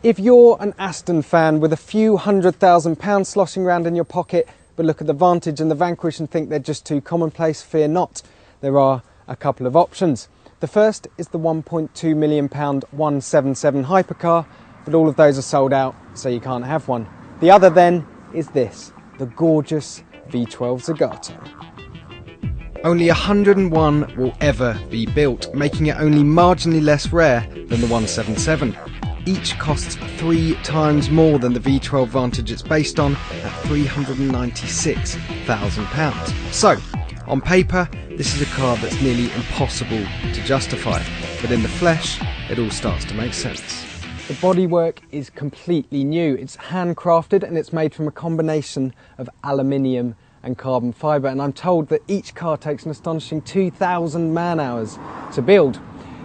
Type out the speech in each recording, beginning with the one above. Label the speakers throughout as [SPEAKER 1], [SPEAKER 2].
[SPEAKER 1] If you're an Aston fan with a few £100,000 sloshing around in your pocket, but look at the Vantage and the Vanquish and think they're just too commonplace, fear not. There are a couple of options. The first is the £1.2 million 177 hypercar, but all of those are sold out, so you can't have one. The other then is this, the gorgeous V12 Zagato. Only 101 will ever be built, making it only marginally less rare than the 177. Each costs 3 times more than the V12 Vantage it's based on at £396,000. So, on paper, this is a car that's nearly impossible to justify, but in the flesh, it all starts to make sense. The bodywork is completely new. It's handcrafted and it's made from a combination of aluminium and carbon fibre, and I'm told that each car takes an astonishing 2,000 man-hours to build.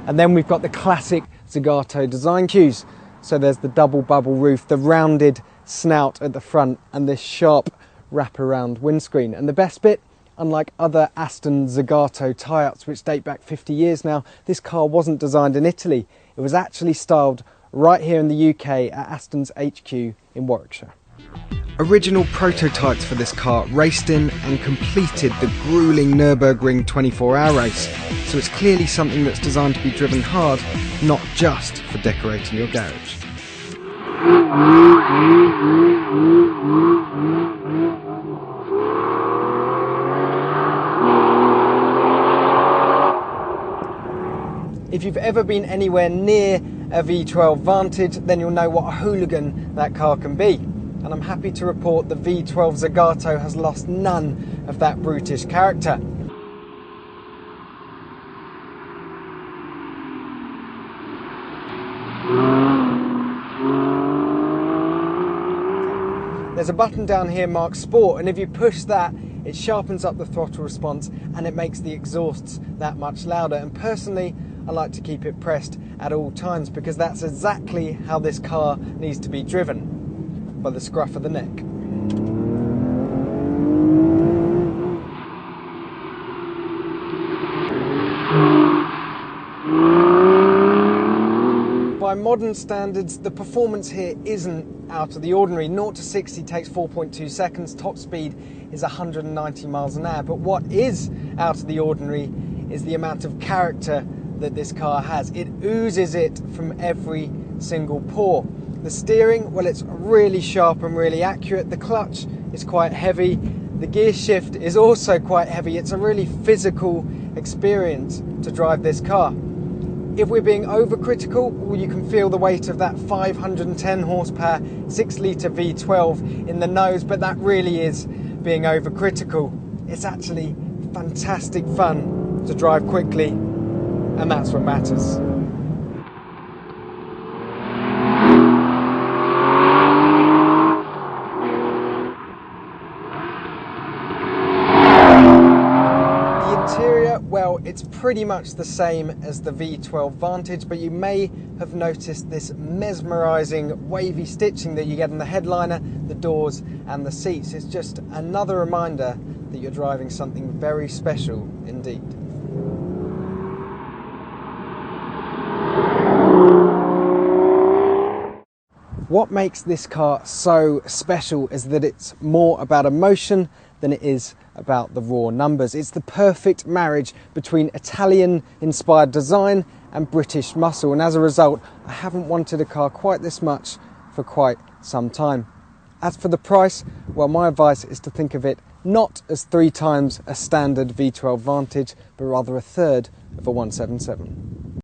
[SPEAKER 1] And then we've got the classic Zagato design cues. So there's the double bubble roof, the rounded snout at the front, and this sharp wraparound windscreen. And the best bit, unlike other Aston Zagato tie-ups which date back 50 years now, this car wasn't designed in Italy. It was actually styled right here in the UK at Aston's HQ in Warwickshire. Original prototypes for this car raced in and completed the gruelling Nürburgring 24-hour race, so it's clearly something that's designed to be driven hard, not just for decorating your garage. If you've ever been anywhere near a V12 Vantage, then you'll know what a hooligan that car can be. And I'm happy to report the V12 Zagato has lost none of that brutish character. There's a button down here marked Sport, and if you push that, it sharpens up the throttle response and it makes the exhausts that much louder. And personally, I like to keep it pressed at all times because that's exactly how this car needs to be driven. By the scruff of the neck. By modern standards, the performance here isn't out of the ordinary. 0 to 60 takes 4.2 seconds, top speed is 190 miles an hour. But what is out of the ordinary is the amount of character that this car has. It oozes it from every single pore. The steering, well, it's really sharp and really accurate. The clutch is quite heavy. The gear shift is also quite heavy. It's a really physical experience to drive this car. If we're being overcritical, well, you can feel the weight of that 510 horsepower 6-litre V12 in the nose, but that really is being overcritical. It's actually fantastic fun to drive quickly, and that's what matters. Well, it's pretty much the same as the V12 Vantage, but you may have noticed this mesmerising wavy stitching that you get in the headliner, the doors and the seats. It's just another reminder that you're driving something very special indeed. What makes this car so special is that it's more about emotion than it is about the raw numbers. It's the perfect marriage between Italian-inspired design and British muscle, and as a result, I haven't wanted a car quite this much for quite some time. As for the price, well, my advice is to think of it not as 3 times a standard V12 Vantage, but rather a third of a 177.